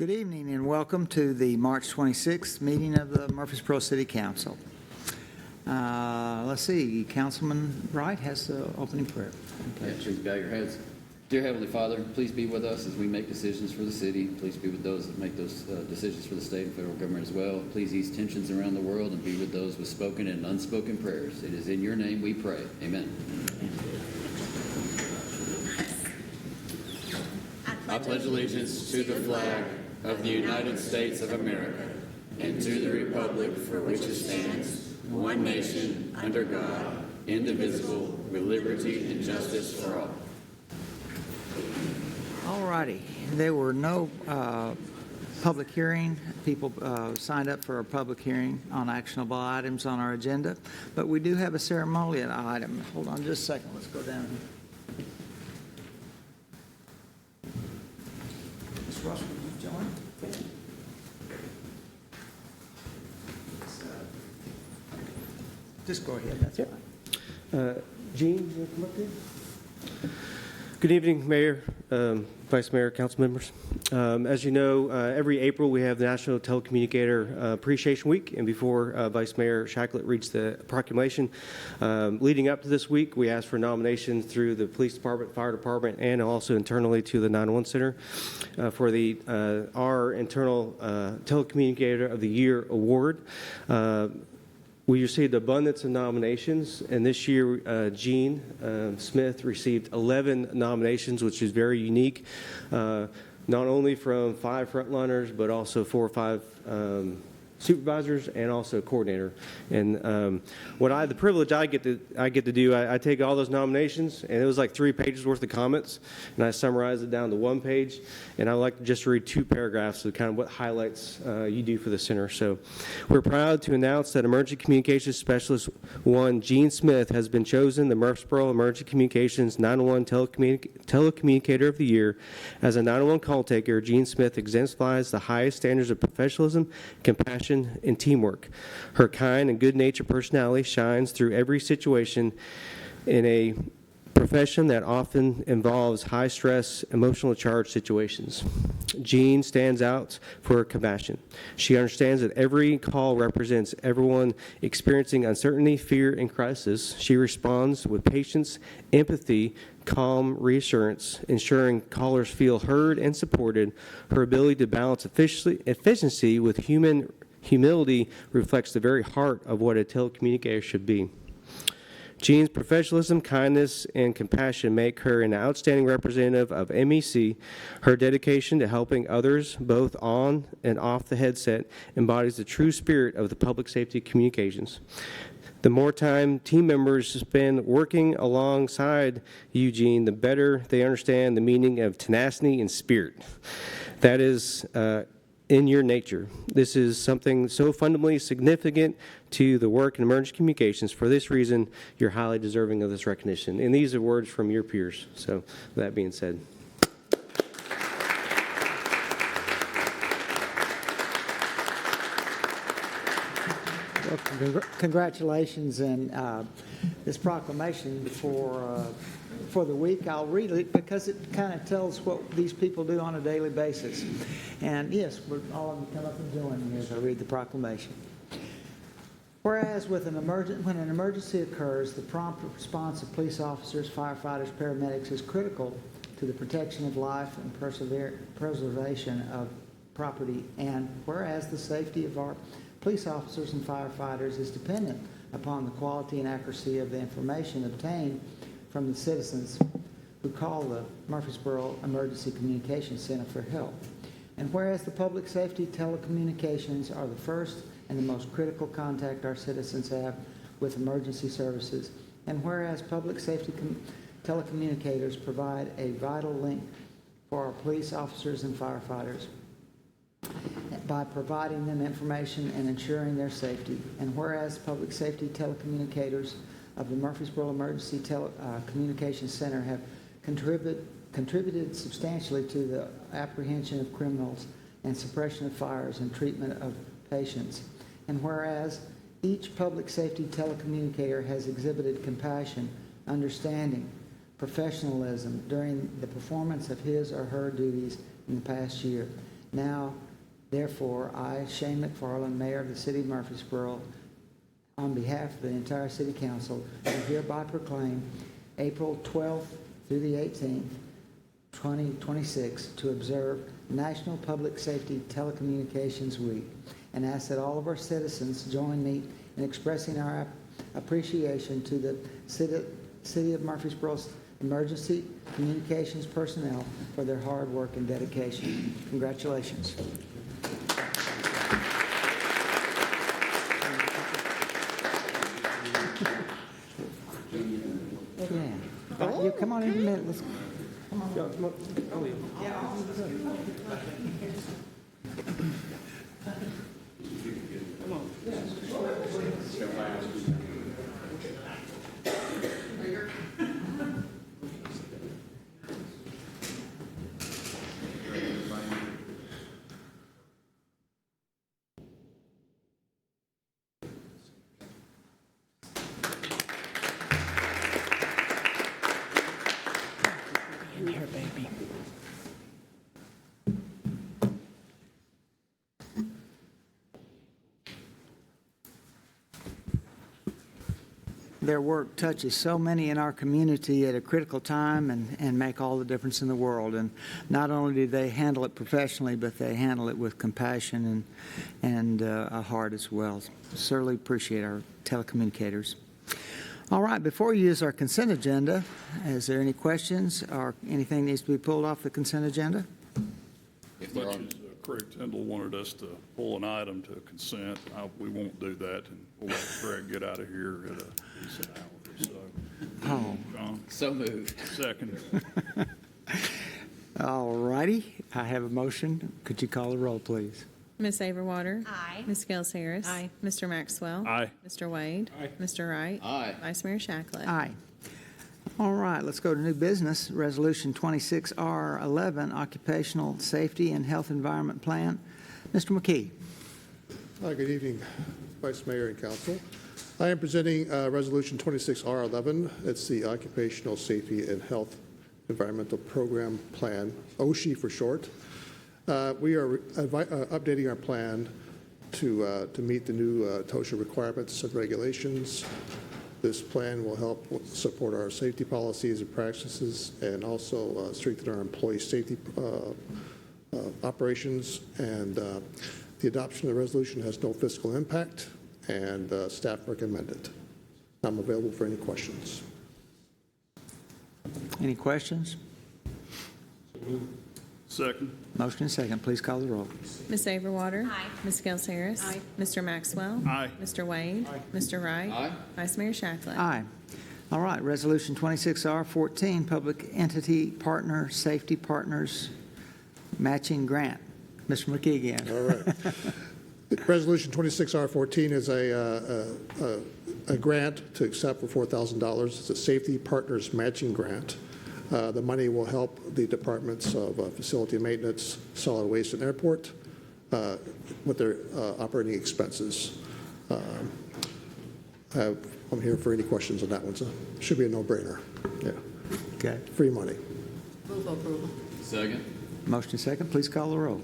Good evening and welcome to the March 26th meeting of the Murfreesboro City Council. Let's see, Councilman Wright has the opening prayer. Okay. Please bow your heads. Dear Heavenly Father, please be with us as we make decisions for the city. Please be with those that make those decisions for the state and federal government as well. Please ease tensions around the world and be with those with spoken and unspoken prayers. It is in your name we pray. Amen. I pledge allegiance to the flag of the United States of America and to the republic for which it stands, one nation, under God, indivisible, with liberty and justice for all. All righty. There were no public hearing. People signed up for a public hearing on actionable items on our agenda, but we do have a ceremonial item. Hold on just a second. Let's go down here. Ms. Russell, would you join? Just go ahead. That's fine. Gene, you come up here? Good evening, Mayor, Vice Mayor, council members. As you know, every April we have the National Telecommunicator Appreciation Week, and before Vice Mayor Shacklet reads the proclamation, leading up to this week, we asked for nominations through the police department, fire department, and also internally to the 911 Center for the our internal Telecommunicator of the Year award. We received abundance of nominations, and this year Gene Smith received 11 nominations, which is very unique, not only from 5 frontliners, but also 4 or 5 supervisors and also a coordinator. And the privilege I get to do, I take all those nominations, and it was like 3 pages worth of comments, and I summarize it down to 1 page, and I like to just read 2 paragraphs of kind of what highlights you do for the center. So we're proud to announce that Emergency Communications Specialist 1 Gene Smith has been chosen the Murfreesboro Emergency Communications 911 Telecommunicator of the Year. As a 911 call taker, Gene Smith exemplifies the highest standards of professionalism, compassion, and teamwork. Her kind and good-natured personality shines through every situation in a profession that often involves high-stress, emotionally charged situations. Jean stands out for her compassion. She understands that every call represents everyone experiencing uncertainty, fear, and crisis. She responds with patience, empathy, calm reassurance, ensuring callers feel heard and supported. Her ability to balance efficiency with humility reflects the very heart of what a telecommunicator should be. Jean's professionalism, kindness, and compassion make her an outstanding representative of MEC. Her dedication to helping others, both on and off the headset, embodies the true spirit of the public safety communications. The more time team members spend working alongside Eugene, the better they understand the meaning of tenacity and spirit. That is in your nature. This is something so fundamentally significant to the work in emergency communications. For this reason, you're highly deserving of this recognition. And these are words from your peers. So, that being said. Well, congratulations, and this proclamation for the week, I'll read it because it kind of tells what these people do on a daily basis. And yes, all of you come up and join me as I read the proclamation. Whereas when an emergency occurs, the prompt response of police officers, firefighters, paramedics is critical to the protection of life and preservation of property. And whereas the safety of our police officers and firefighters is dependent upon the quality and accuracy of the information obtained from the citizens who call the Murfreesboro Emergency Communications Center for help. And whereas the public safety telecommunications are the first and the most critical contact our citizens have with emergency services, and whereas public safety telecommunicators provide a vital link for our police officers and firefighters by providing them information and ensuring their safety, and whereas public safety telecommunicators of the Murfreesboro Emergency Communications Center have contributed substantially to the apprehension of criminals and suppression of fires and treatment of patients. And whereas each public safety telecommunicator has exhibited compassion, understanding, professionalism during the performance of his or her duties in the past year. Now, therefore, I, Shane McFarland, Mayor of the City of Murfreesboro, on behalf of the entire City Council, do hereby proclaim April 12th through the 18th, 2026, to observe National Public Safety Telecommunications Week, and ask that all of our citizens join me in expressing our appreciation to the City of Murfreesboro's emergency communications personnel for their hard work and dedication. Congratulations. Yeah. You come on in a minute. Let's in here, baby. Their work touches so many in our community at a critical time and make all the difference in the world. And not only do they handle it professionally, but they handle it with compassion and a heart as well. Certainly appreciate our telecommunicators. All right, before we use our consent agenda, is there any questions or anything needs to be pulled off the consent agenda? If there Much are, as Craig Tyndall wanted us to pull an item to consent, we won't do that, and we'll let Craig get out of here at a decent hour. So, Oh, John, so moved. second. all righty. I have a motion. Could you call the roll, please? Ms. Averwater. Aye. Ms. Gels Harris. Aye. Mr. Maxwell. Aye. Mr. Wade. Aye. Mr. Wright. Aye. Vice Mayor Shacklet. Aye. All right, let's go to new business. Resolution 26R11, Occupational Safety and Health Environment Plan. Mr. McKee. Hi, good evening, Vice Mayor and Council. I am presenting Resolution 26R11. It's the Occupational Safety and Health Environmental Program Plan, OSHE for short. We are updating our plan to meet the new TOSHA requirements and regulations. This plan will help support our safety policies and practices and also strengthen our employee safety operations. And the adoption of the resolution has no fiscal impact, and staff recommend it. I'm available for any questions. Any questions? Second. Motion and second. Please call the roll. Ms. Averwater. Aye. Ms. Gels Harris. Aye. Mr. Maxwell. Aye. Mr. Wade. Mr. Wright. Aye. Vice Mayor Shacklet. Aye. All right, Resolution 26R14, Public Entity Partner Safety Partners Matching Grant. Mr. McKee again. All right. Resolution 26R14 is a grant to accept for $4,000. It's a Safety Partners Matching Grant. The money will help the departments of facility maintenance, solid waste, and airport with their operating expenses. I'm here for any questions on that one, so it should be a no-brainer. Yeah, Okay. free money. Move approval. Second. Motion and second. Please call the roll.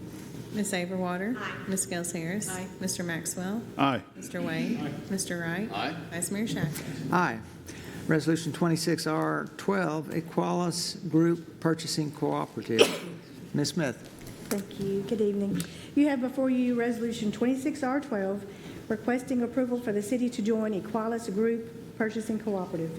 Ms. Averwater. Aye. Ms. Gels Harris. Aye. Mr. Maxwell. Aye. Mr. Wade. Mr. Wright. Aye. Vice Mayor Shacklet. Aye. Resolution 26R12, Equalis Group Purchasing Cooperative. Ms. Smith. Thank you. Good evening. You have before you Resolution 26R12, requesting approval for the city to join Equalis Group Purchasing Cooperative.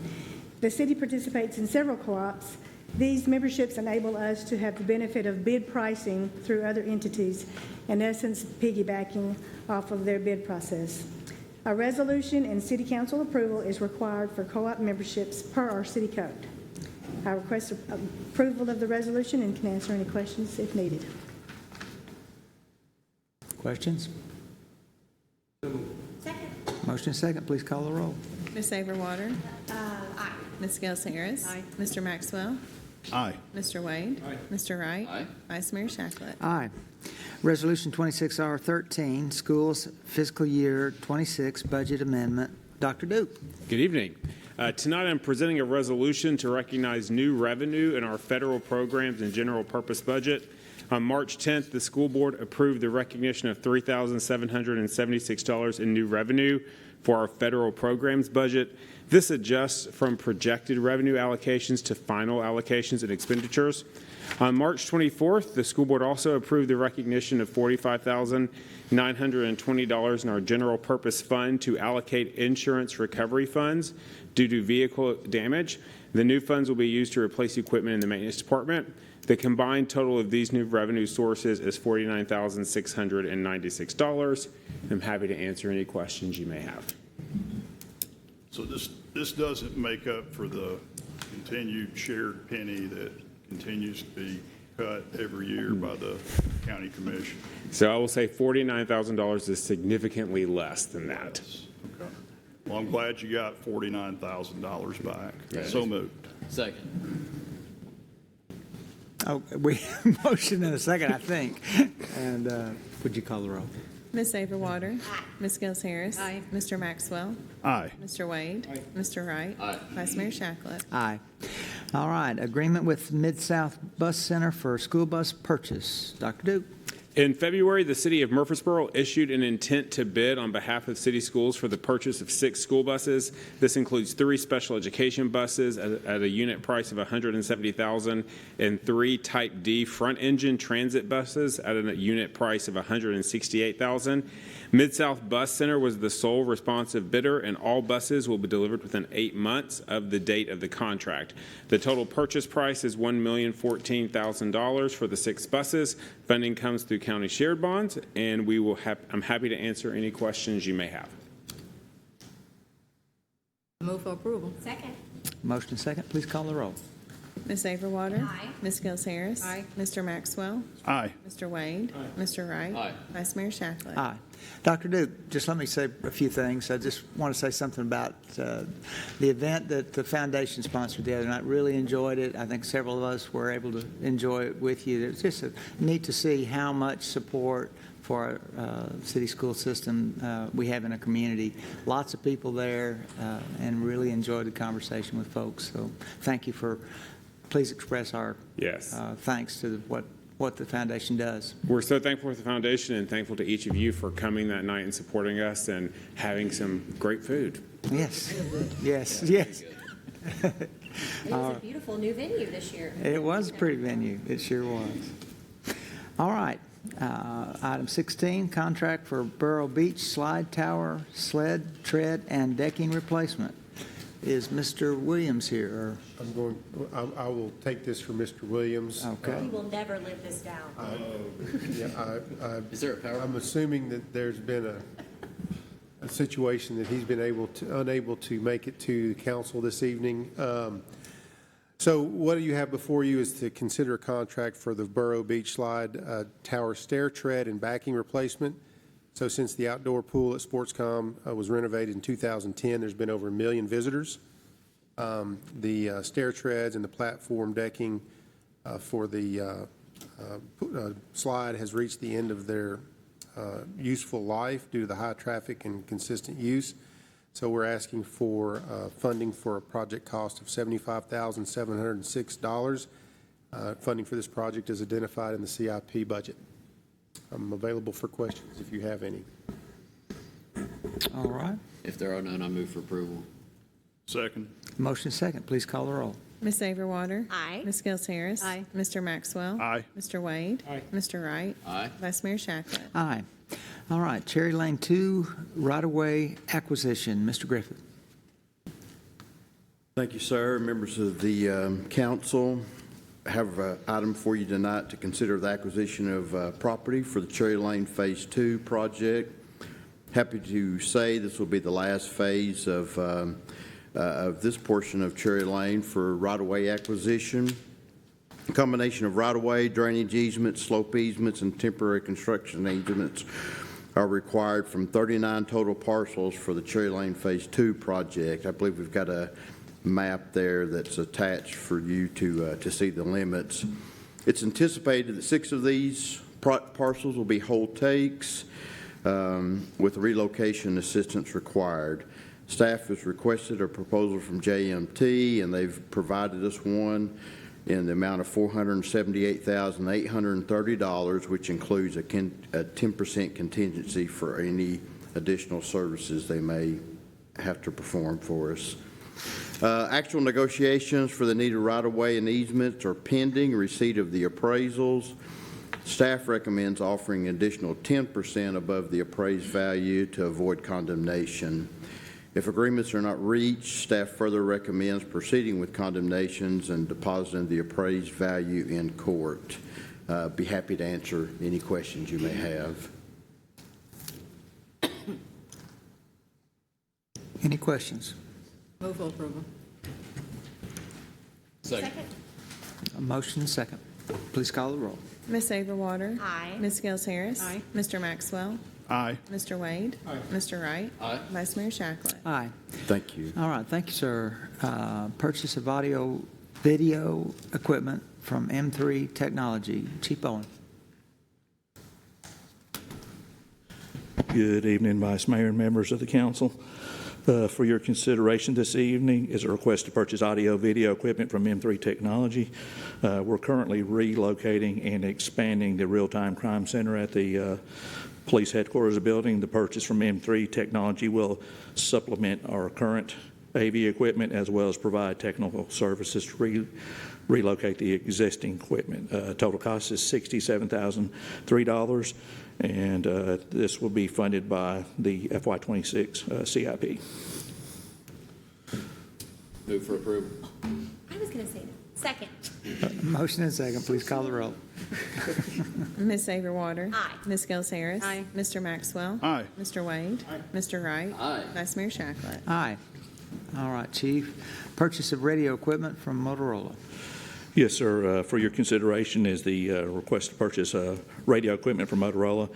The city participates in several co-ops. These memberships enable us to have the benefit of bid pricing through other entities, in essence piggybacking off of their bid process. A resolution and city council approval is required for co-op memberships per our city code. I request approval of the resolution and can answer any questions if needed. Questions? Second. Motion and second. Please call the roll. Ms. Averwater. Aye. Ms. Gels Harris. Aye. Mr. Maxwell. Aye. Mr. Wade. Mr. Wright. Aye. Vice Mayor Shacklet. Aye. Resolution 26R13, Schools Fiscal Year 26 Budget Amendment. Dr. Duke. Good evening. Tonight, I'm presenting a resolution to recognize new revenue in our federal programs and general purpose budget. On March 10th, the school board approved the recognition of $3,776 in new revenue for our federal programs budget. This adjusts from projected revenue allocations to final allocations and expenditures. On March 24th, the school board also approved the recognition of $45,920 in our general purpose fund to allocate insurance recovery funds due to vehicle damage. The new funds will be used to replace equipment in the maintenance department. The combined total of these new revenue sources is $49,696. I'm happy to answer any questions you may have. So this doesn't make up for the continued shared penny that continues to be cut every year by the county commission. So I will say $49,000 is significantly less than that. Okay. Well, I'm glad you got $49,000 back. So moved. Second. Oh, we motion in a second, I think. And would you call the roll? Ms. Saberwater. Ms. Gels Harris. Aye. Mr. Maxwell. Aye. Mr. Wade. Mr. Wright. Aye. Vice Mayor Shacklet. Aye. All right, agreement with Mid-South Bus Center for school bus purchase. Dr. Duke? In February, the city of Murfreesboro issued an intent to bid on behalf of city schools for the purchase of 6 school buses. This includes 3 special education buses at a unit price of $170,000 and 3 Type D front-engine transit buses at a unit price of $168,000. Mid-South Bus Center was the sole responsive bidder, and all buses will be delivered within 8 months of the date of the contract. The total purchase price is $1,014,000 for the 6 buses. Funding comes through county shared bonds, and I'm happy to answer any questions you may have. Move for approval. Second. Motion and second, please call the roll. Ms. Saberwater. Aye. Ms. Gels Harris. Aye. Mr. Maxwell. Aye. Mr. Wade. Mr. Wright. Aye. Vice Mayor Shacklet. Aye. Dr. Duke, just let me say a few things. I just want to say something about the event that the foundation sponsored the other night. Really enjoyed it. I think several of us were able to enjoy it with you. It's just neat to see how much support for our city school system we have in a community. Lots of people there and really enjoyed the conversation with folks. So thank you for, please express our thanks to what the foundation does. We're so thankful for the foundation and thankful to each of you for coming that night and supporting us and having some great food. Yes, yes, yes. It was a beautiful new venue this year. It was a pretty venue. It sure was. All right. Item 16, contract for Burrow Beach slide tower, sled, tread, and decking replacement. Is Mr. Williams here? I will take this for Mr. Williams. Okay. We will never live this down. Is there a power? I'm assuming that there's been a situation that he's been unable to make it to the council this evening. So what you have before you is to consider a contract for the Burrow Beach Slide Tower stair tread and backing replacement. So since the outdoor pool at Sportscom was renovated in 2010, there's been over 1 million visitors. The stair treads and the platform decking for the slide has reached the end of their useful life due to the high traffic and consistent use. So we're asking for funding for a project cost of $75,706. Funding for this project is identified in the CIP budget. I'm available for questions if you have any. All right. If there are none, I move for approval. Second. Motion second. Please call the roll. Ms. Saberwater. Aye. Ms. Gels Harris. Aye. Mr. Maxwell. Aye. Mr. Wade. Mr. Wright. Aye. Vice Mayor Shacklet. Aye. All right. Cherry Lane 2 right-of-way acquisition. Mr. Griffith. Thank you, sir. Members of the council, I have an item for you tonight to consider the acquisition of property for the Cherry Lane Phase 2 project. Happy to say this will be the last phase of this portion of Cherry Lane for right-of-way acquisition. A combination of right-of-way, drainage easements, slope easements, and temporary construction easements are required from 39 total parcels for the Cherry Lane Phase 2 project. I believe we've got a map there that's attached for you to see the limits. It's anticipated that 6 of these parcels will be whole takes with relocation assistance required. Staff has requested a proposal from JMT, and they've provided us one in the amount of $478,830, which includes a 10% contingency for any additional services they may have to perform for us. Actual negotiations for the needed right-of-way and easements are pending receipt of the appraisals. Staff recommends offering an additional 10% above the appraised value to avoid condemnation. If agreements are not reached, staff further recommends proceeding with condemnations and depositing the appraised value in court. Be happy to answer any questions you may have. Any questions? Move for approval. Second. A motion and second. Please call the roll. Ms. Overwater. Aye. Ms. Gels Harris. Aye. Mr. Maxwell. Aye. Mr. Wade. Mr. Wright. Aye. Vice Mayor Shacklet. Aye. Thank you. All right, thank you, sir. Purchase of audio video equipment from M3 Technology. Chief Bowen. Good evening, Vice Mayor and members of the council. For your consideration this evening is a request to purchase audio-video equipment from M3 Technology. We're currently relocating and expanding the real-time crime center at the police headquarters building. The purchase from M3 Technology will supplement our current AV equipment as well as provide technical services to relocate the existing equipment. Total cost is $67,003, and this will be funded by the FY26 CIP. Move for approval. I was going to say that. Second. Motion and second. Please call the roll. Ms. Overwater. Aye. Ms. Gels Harris. Aye. Mr. Maxwell. Aye. Mr. Wade. Mr. Wright. Aye. Vice Mayor Shacklet. Aye. All right, Chief. Purchase of radio equipment from Motorola. Yes, sir. For your consideration is the request to purchase radio equipment from Motorola.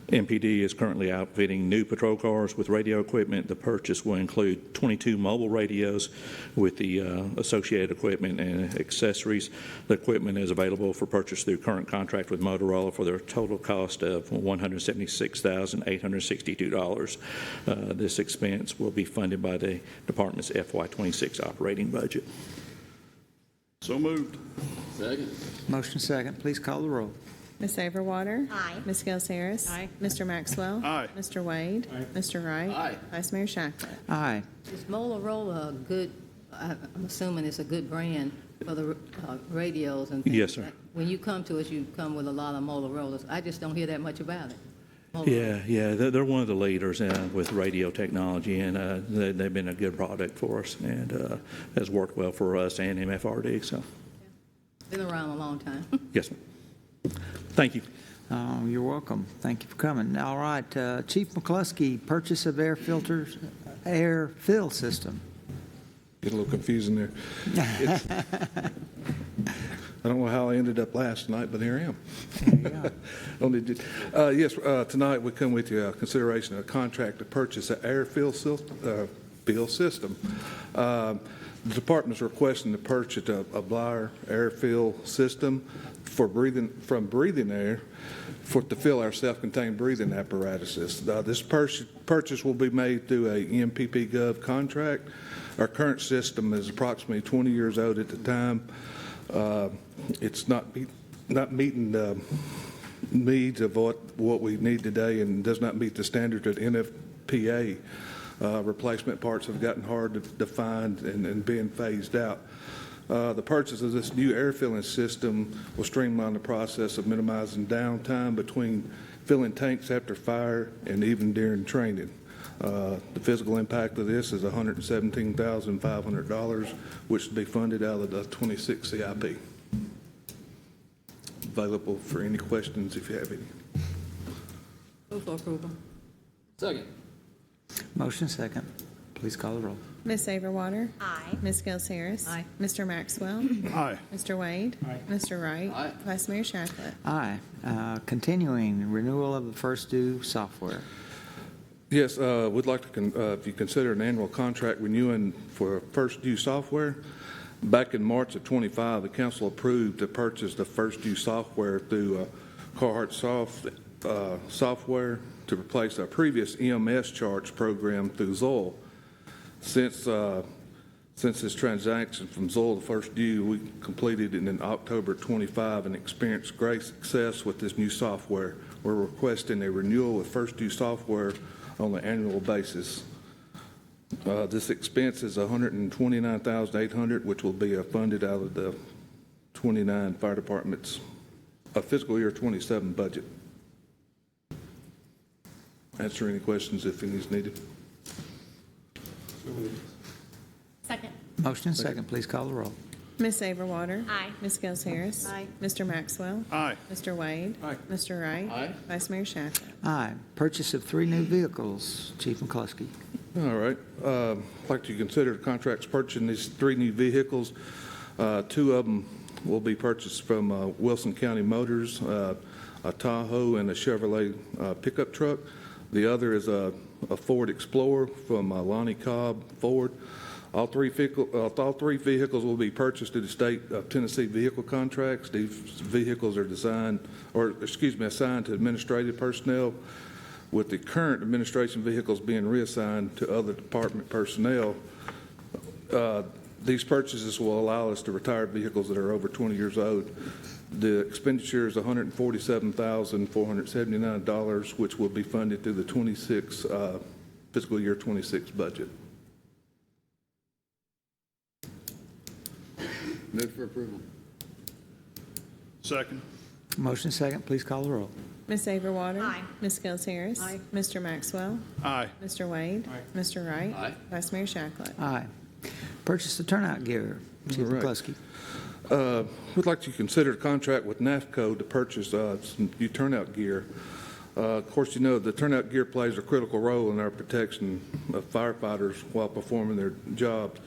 MPD is currently outfitting new patrol cars with radio equipment. The purchase will include 22 mobile radios with the associated equipment and accessories. The equipment is available for purchase through current contract with Motorola for their total cost of $176,862. This expense will be funded by the department's FY26 operating budget. So moved. Second. Motion second. Please call the roll. Ms. Overwater. Aye. Ms. Gels Harris. Aye. Mr. Maxwell. Aye. Mr. Wade. Mr. Wright. Aye. Vice Mayor Shacklet. Aye. Is Motorola a good, I'm assuming it's a good brand for the radios and things? Yes, sir. When you come to us, you come with a lot of Motorola's. I just don't hear that much about it. Yeah, they're one of the leaders with radio technology, and they've been a good product for us, and has worked well for us and MFRD. So, Been around a long time. yes, ma'am. Thank you. You're welcome. Thank you for coming. All right, Chief McCluskey, purchase of air filters, air fill system. Get a little confusing there. I don't know how I ended up last night, but here I am. Yes, tonight we come with you consideration of a contract to purchase an air fill system. The department's requesting to purchase a Blyer air fill system from breathing air to fill our self-contained breathing apparatuses. This purchase will be made through a MPP Gov contract. Our current system is approximately 20 years old at the time. It's not meeting the needs of what we need today, and does not meet the standard of NFPA. Replacement parts have gotten hard to find and being phased out. The purchase of this new air filling system will streamline the process of minimizing downtime between filling tanks after fire and even during training. The physical impact of this is $117,500, which will be funded out of the 26 CIP. Available for any questions if you have any. Move for approval. Second. Motion second. Please call the roll. Ms. Overwater. Aye. Ms. Gels Harris. Aye. Mr. Maxwell. Aye. Mr. Wade. Mr. Wright. Aye. Vice Mayor Shacklet. Aye. Continuing renewal of the First Due software. Yes, we'd like to, if you consider an annual contract renewing for First Due software. Back in March of 25, the council approved to purchase the First Due software through Carhartt software to replace our previous EMS charge program through Zoll. Since this transaction from Zoll to First Due, we completed it in October 25 and experienced great success with this new software. We're requesting a renewal with First Due software on an annual basis. This expense is $129,800, which will be funded out of the 29 fire departments' fiscal year 27 budget. Answer any questions if any is needed. Second. Motion and second, please call the roll. Ms. Averwater. Aye. Ms. Gels Harris. Aye. Mr. Maxwell. Aye. Mr. Wade. Aye. Mr. Wright. Aye. Vice Mayor Shacklet. Aye. Purchase of 3 new vehicles. Chief McCluskey. All right. I'd like to consider contracts purchasing these 3 new vehicles. 2 of them will be purchased from Wilson County Motors, a Tahoe and a Chevrolet pickup truck. The other is a Ford Explorer from Lonnie Cobb Ford. All three vehicles will be purchased through the state of Tennessee vehicle contracts. These vehicles are assigned to administrative personnel, with the current administration vehicles being reassigned to other department personnel. These purchases will allow us to retire vehicles that are over 20 years old. The expenditure is $147,479, which will be funded through the fiscal year 26 budget. Move for approval. Second. Motion and second, please call the roll. Ms. Averwater. Aye. Ms. Gels Harris. Aye. Mr. Maxwell. Aye. Mr. Wade. Mr. Wright. Aye. Vice Mayor Shacklet. Aye. Purchase of turnout gear. Chief All right. McCluskey. We'd like to consider a contract with NAFCO to purchase some new turnout gear. Of course, you know the turnout gear plays a critical role in our protection of firefighters while performing their jobs.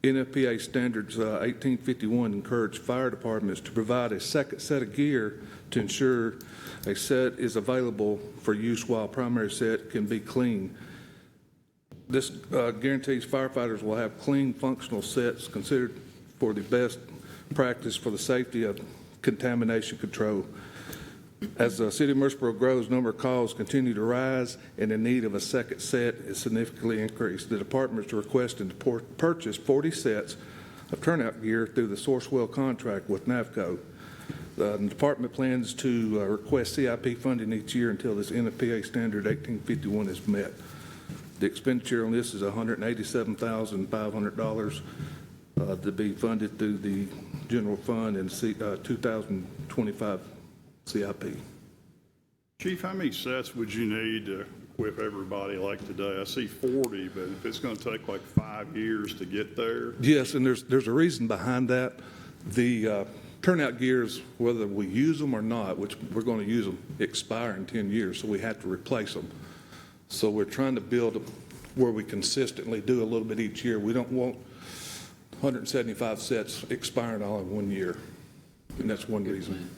NFPA Standards 1851 encourage fire departments to provide a second set of gear to ensure a set is available for use while primary set can be clean. This guarantees firefighters will have clean, functional sets considered for the best practice for the safety of contamination control. As the city of Murfreesboro grows, number of calls continue to rise, and the need of a second set is significantly increased. The department is requesting to purchase 40 sets of turnout gear through the Sourcewell contract with NAFCO. The department plans to request CIP funding each year until this NFPA standard 1851 is met. The expenditure on this is $187,500 to be funded through the general fund and 2025 CIP. Chief, how many sets would you need to equip everybody like today? I see 40, but if it's going to take like 5 years to get there. Yes, and there's a reason behind that. The turnout gears, whether we use them or not, which we're going to use them, expire in 10 years, so we have to replace them. So we're trying to build where we consistently do a little bit each year. We don't want 175 sets expiring all in 1 year, and that's one reason.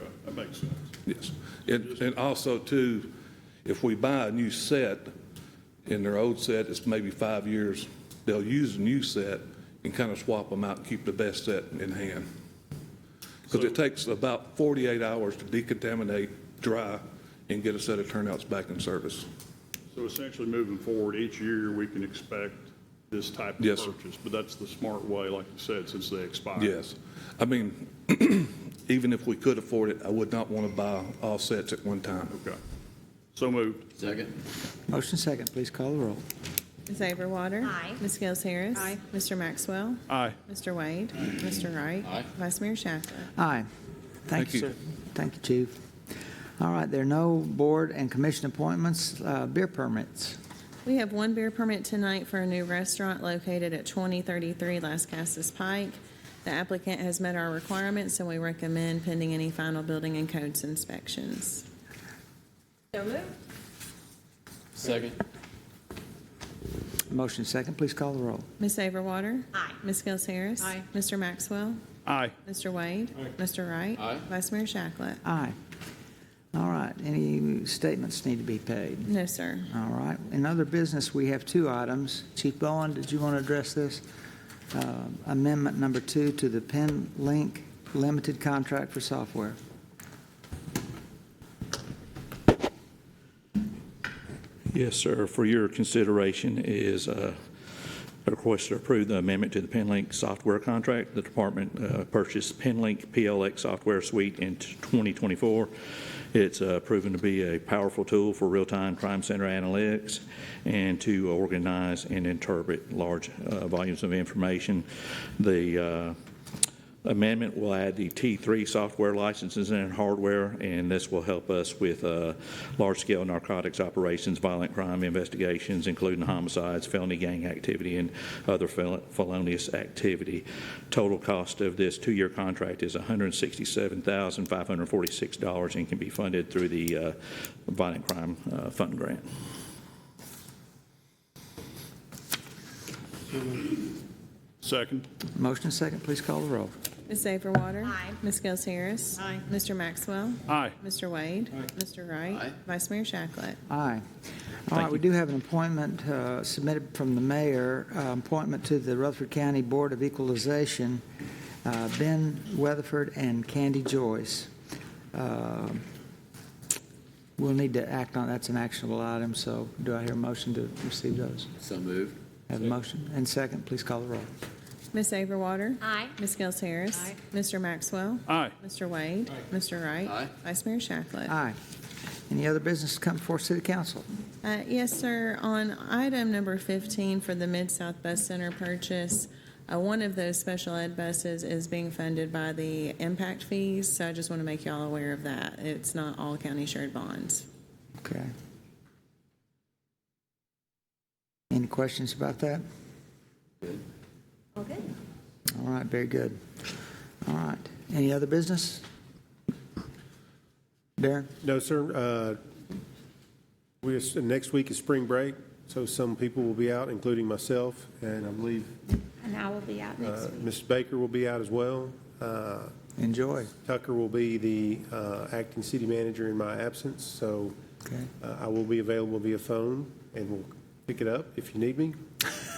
Okay, that makes sense. Yes, and also too, if we buy a new set and their old set is maybe 5 years, they'll use a new set and kind of swap them out and keep the best set in hand. Because it takes about 48 hours to decontaminate, dry, and get a set of turnouts back in service. So essentially moving forward, each year we can expect this type of Yes, sir. purchase, but that's the smart way, like you said, since they expire. Yes. I mean, even if we could afford it, I would not want to buy all sets at one time. Okay. So moved. Second. Motion second, please call the roll. Ms. Averwater. Aye. Ms. Gels Harris. Aye. Mr. Maxwell. Aye. Mr. Wade. Mr. Wright. Aye. Vice Mayor Shacklet. Aye. Thank you, sir. Thank you, Chief. All right, there are no board and commission appointments. Beer permits. We have one beer permit tonight for a new restaurant located at 2033 Las Casas Pike. The applicant has met our requirements, and we recommend pending any final building and codes inspections. So moved. Second. Motion second, please call the roll. Ms. Averwater. Aye. Ms. Gels Harris. Aye. Mr. Maxwell. Aye. Mr. Wade. Mr. Wright. Aye. Vice Mayor Shacklet. Aye. All right, any statements need to be paid? No, sir. All right, in other business, we have 2 items. Chief Bowen, did you want to address this? Amendment number 2 to the Penn Link Limited Contract for Software. Yes, sir. For your consideration is A request to approve the amendment to the PenLink software contract. The department purchased PenLink PLX software suite in 2024. It's proven to be a powerful tool for real-time crime center analytics and to organize and interpret large volumes of information. The amendment will add the T3 software licenses and hardware, and this will help us with large-scale narcotics operations, violent crime investigations, including homicides, felony gang activity, and other felonious activity. Total cost of this 2-year contract is $167,546 and can be funded through the Violent Crime Fund Grant. Second. Motion and second, please call the roll. Ms. Saferwater? Aye. Ms. Gels Harris? Aye. Mr. Maxwell? Aye. Mr. Wade? Mr. Wright? Aye. Vice Mayor Shacklet? Aye. All right, we do have an appointment submitted from the mayor, appointment to the Rutherford County Board of Equalization, Ben Weatherford and Candy Joyce. We'll need to act on, that's an actionable item, so do I hear a motion to receive those? So moved. Have a motion and second, please call the roll. Ms. Saferwater? Aye. Ms. Gels Harris? Aye. Mr. Maxwell? Aye. Mr. Wade? Mr. Wright? Aye. Vice Mayor Shacklet? Aye. Any other business to come before City Council? Yes, sir. On item number 15 for the Mid-South Bus Center purchase, one of those special ed buses is being funded by the impact fees, so I just want to make you all aware of that. It's not all county shared bonds. Okay. Any questions about that? All good. All right, very good. All right. Any other business? Darren? No, sir. Next week is spring break, so some people will be out, including myself, and I believe And I will be out next week. Mrs. Baker will be out as well. Enjoy. Tucker will be the acting city manager in my absence, so Okay. I will be available via phone, and we'll pick it up if you need me.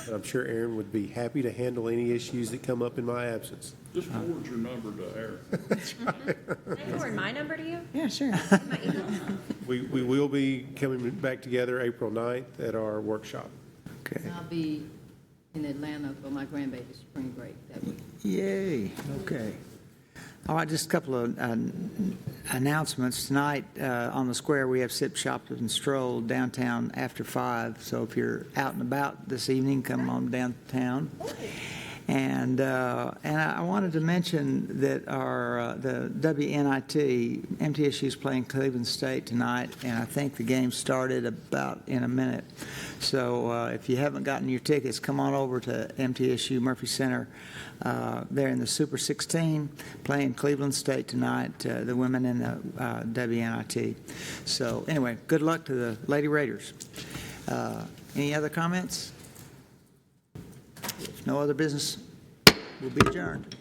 But I'm sure Aaron would be happy to handle any issues that come up in my absence. Just forward your number to Aaron. Can I forward my number to you? Yeah, sure. My email? We will be coming back together April 9th at our workshop. Okay. I'll be in Atlanta for my grandbaby's spring break that week. Yay. Okay. All right, just a couple of announcements. Tonight on the square, we have Sip, Shop, and Stroll downtown after 5. So if you're out and about this evening, come on downtown. And I wanted to mention that the WNIT, MTSU is playing Cleveland State tonight, and I think the game started about in a minute. So if you haven't gotten your tickets, come on over to MTSU Murphy Center. They're in the Super 16, playing Cleveland State tonight, the women in the WNIT. So anyway, good luck to the Lady Raiders. Any other comments? If no other business, we'll be adjourned.